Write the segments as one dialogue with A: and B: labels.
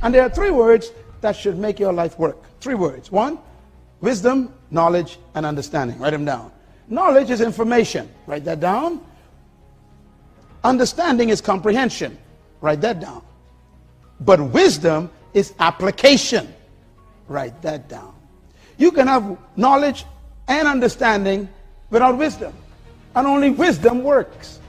A: And there are three words that should make your life work. Three words. One, wisdom, knowledge, and understanding. Write them down. Knowledge is information. Write that down. Understanding is comprehension. Write that down. But wisdom is application. Write that down. You can have knowledge and understanding without wisdom. And only wisdom works.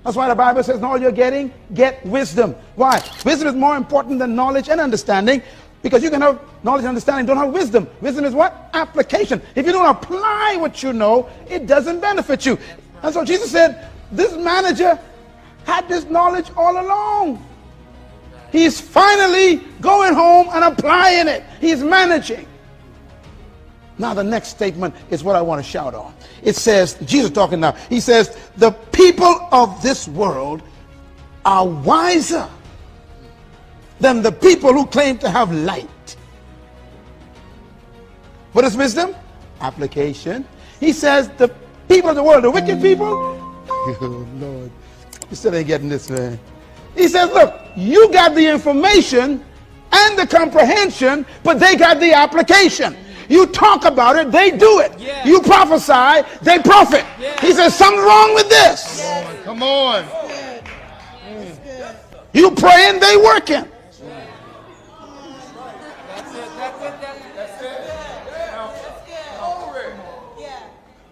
A: That's why the Bible says, in all you're getting, get wisdom. Why? Wisdom is more important than knowledge and understanding, because you can have knowledge and understanding, don't have wisdom. Wisdom is what? Application. If you don't apply what you know, it doesn't benefit you. And so Jesus said, this manager had this knowledge all along. He's finally going home and applying it. He's managing. Now the next statement is what I want to shout on. It says, Jesus talking now, he says, the people of this world are wiser than the people who claim to have light. What is wisdom? Application. He says the people of the world, the wicked people, oh Lord, you still ain't getting this, man. He says, look, you got the information and the comprehension, but they got the application. You talk about it, they do it. Yeah. You prophesy, they profit. Yeah. He says, something's wrong with this.
B: Yes. Come on.
A: You praying, they working.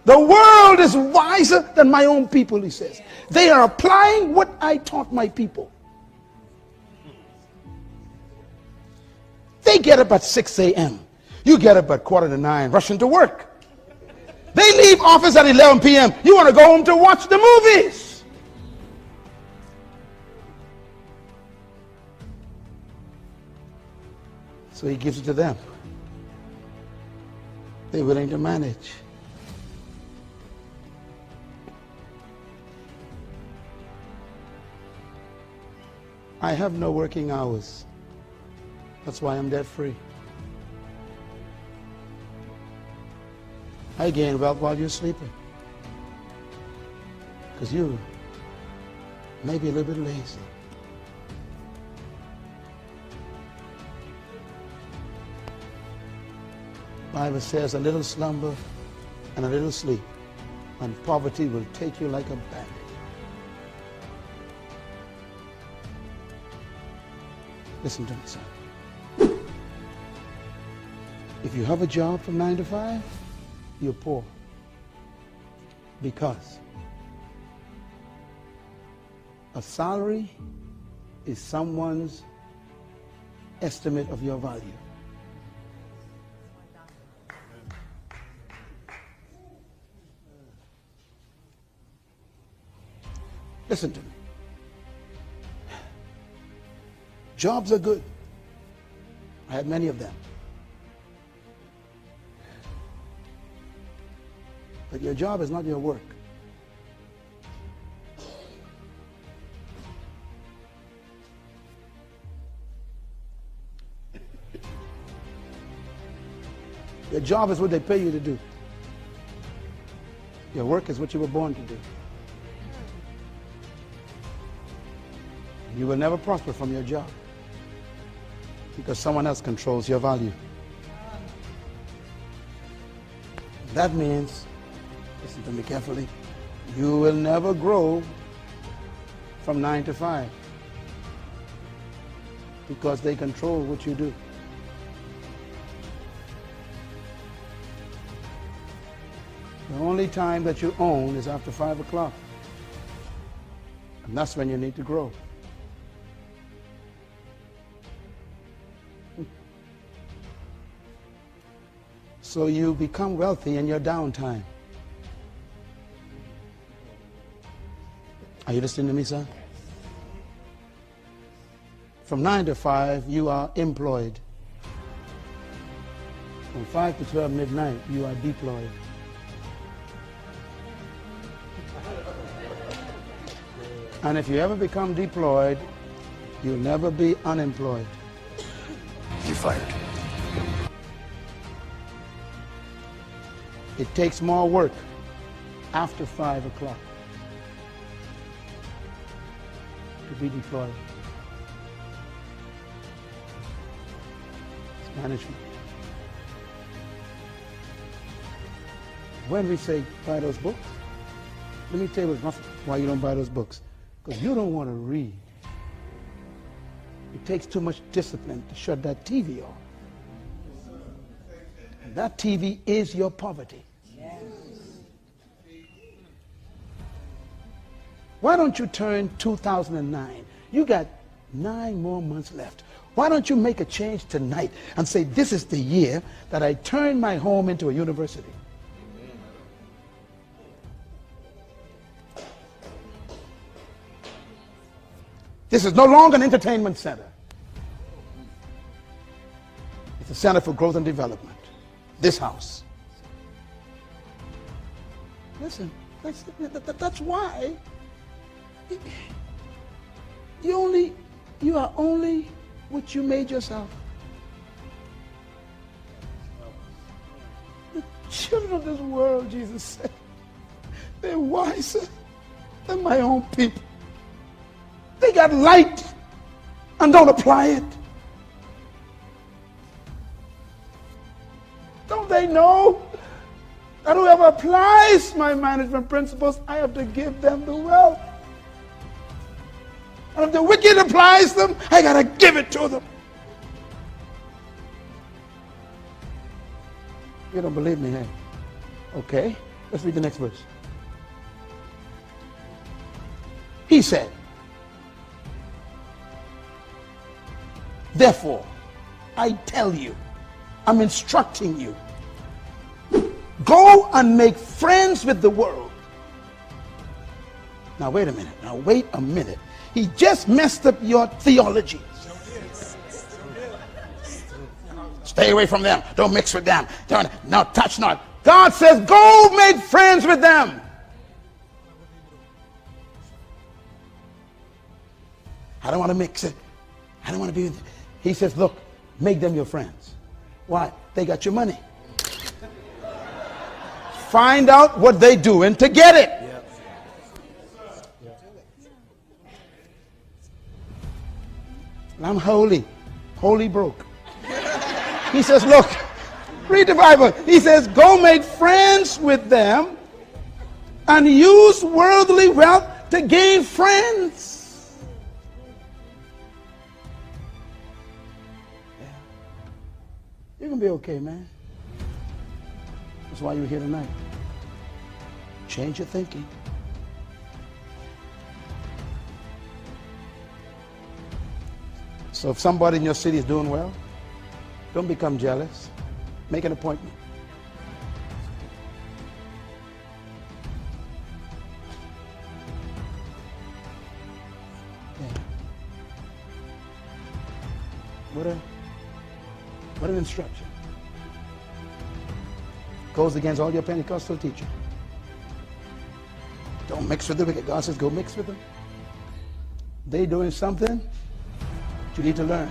A: The world is wiser than my own people, he says. They are applying what I taught my people. They get up at 6 a.m. You get up at 8:45, rushing to work. They leave office at 11 p.m. You want to go home to watch the movies. So he gives it to them. They're willing to manage. I have no working hours. That's why I'm debt free. I gain wealth while you're sleeping. Because you may be a little bit lazy. The Bible says a little slumber and a little sleep, and poverty will take you like a bandit. Listen to me, son. If you have a job from 9 to 5, you're poor. Because a salary is someone's estimate of your value. Listen to me. Jobs are good. I had many of them. But your job is not your work. Your job is what they pay you to do. Your work is what you were born to do. You will never prosper from your job because someone else controls your value. That means, listen to me carefully, you will never grow from 9 to 5 because they control what you do. The only time that you own is after 5 o'clock. And that's when you need to grow. So you become wealthy in your downtime. Are you listening to me, son? From 9 to 5, you are employed. From 5 to 12 midnight, you are deployed. And if you ever become deployed, you'll never be unemployed.
B: You're fired.
A: It takes more work after 5 o'clock to be deployed. Management. When we say buy those books, let me tell you why you don't buy those books. Because you don't want to read. It takes too much discipline to shut that TV off. And that TV is your poverty. Why don't you turn 2009? You got 9 more months left. Why don't you make a change tonight and say, this is the year that I turn my home into a university? This is no longer an entertainment center. It's a center for growth and development. This house. Listen, that's why you are only what you made yourself. The children of this world, Jesus said, they're wiser than my own people. They got light and don't apply it. Don't they know that whoever applies my management principles, I have to give them the wealth? And if the wicked applies them, I got to give it to them. You don't believe me, hey? Okay, let's read the next verse. He said, therefore, I tell you, I'm instructing you, go and make friends with the world. Now, wait a minute. He just messed up your theology. Stay away from them. Don't mix with them. No, touch not. God says, go make friends with them. I don't want to mix it. I don't want to be with. He says, look, make them your friends. Why? They got your money. Find out what they're doing to get it. I'm holy broke. He says, look, read the Bible. He says, go make friends with them and use worldly wealth to gain friends. Yeah. You're going to be okay, man. That's why you're here tonight. Change your thinking. So if somebody in your city is doing well, don't become jealous. Make an appointment. Yeah. What an instruction. Goes against all your Pentecostal teaching. Don't mix with the wicked. God says go mix with them. They doing something you need to learn.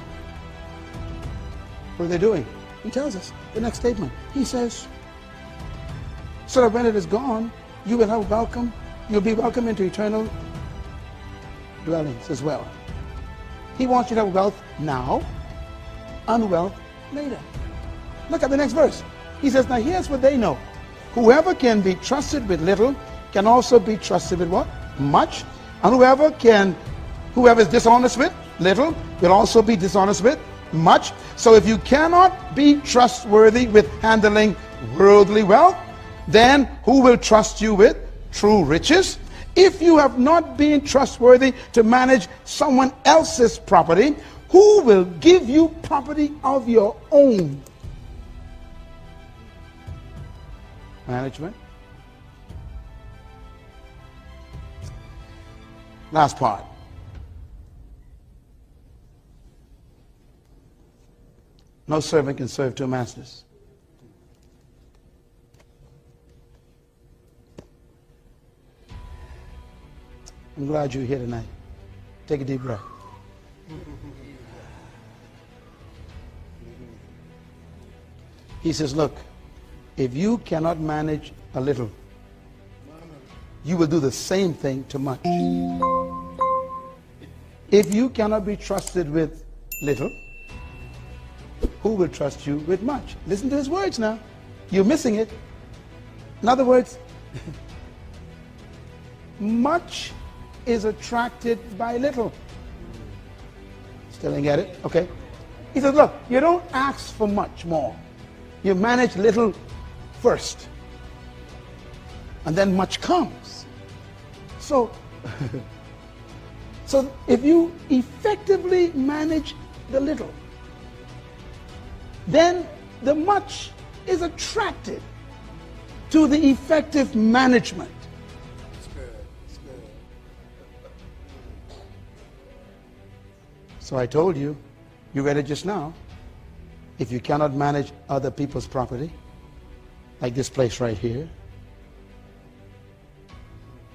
A: What are they doing? He tells us the next statement. He says, so that when it is gone, you will have welcome. You'll be welcome into eternal dwellings as well. He wants you to have wealth now and wealth later. Look at the next verse. He says, now here's what they know. Whoever can be trusted with little can also be trusted with what? Much. And whoever is dishonest with little will also be dishonest with much. So if you cannot be trustworthy with handling worldly wealth, then who will trust you with true riches? If you have not been trustworthy to manage someone else's property, who will give you property of your own? Management. Last part. No servant can serve two masters. I'm glad you're here tonight. Take a deep breath. He says, look, if you cannot manage a little, you will do the same thing to much. If you cannot be trusted with little, who will trust you with much. Listen to his words now. You're missing it. In other words, much is attracted by little. Still didn't get it? Okay. He says, look, you don't ask for much more. You manage little first. And then much comes. So, so if you effectively manage the little, then the much is attracted to the effective management.
B: That's good. That's good.
A: So I told you, you read it just now, if you cannot manage other people's property, like this place right here,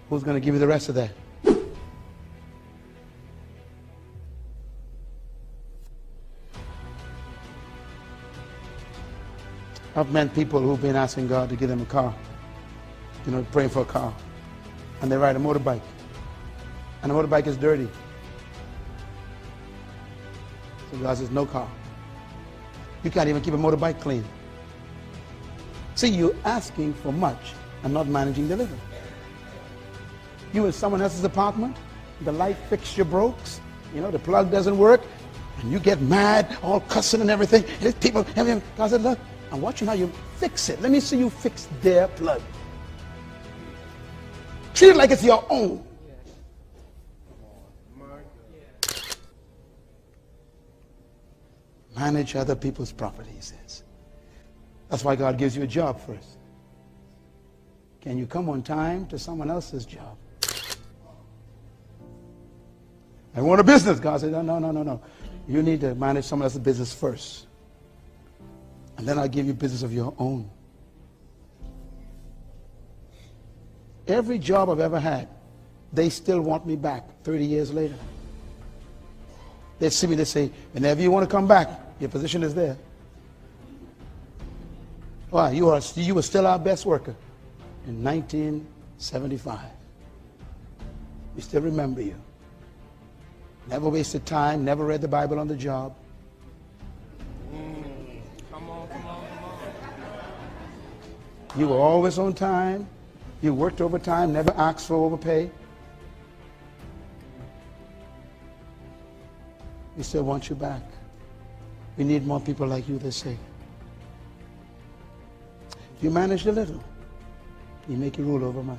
A: who's going to give you the rest of that? I've met people who've been asking God to give them a car, you know, praying for a car, and they ride a motorbike, and the motorbike is dirty. So God says, no car. You can't even keep a motorbike clean. See, you're asking for much and not managing the little. You in someone else's apartment, the light fixture breaks, you know, the plug doesn't work, and you get mad, all cussing and everything. There's people, everything. God said, look, I'm watching how you fix it. Let me see you fix their plug. Treat it like it's your own. Manage other people's property, he says. That's why God gives you a job first. Can you come on time to someone else's job? I want a business. God said, no. You need to manage someone else's business first. And then I'll give you business of your own. Every job I've ever had, they still want me back 30 years later. They see me, they say, whenever you want to come back, your position is there. Why? You were still our best worker in 1975. We still remember you. Never wasted time, never read the Bible on the job.
B: Come on.
A: You were always on time. You worked overtime, never asked for overpay. We still want you back. We need more people like you, they say. You manage a little. You make you rule over much.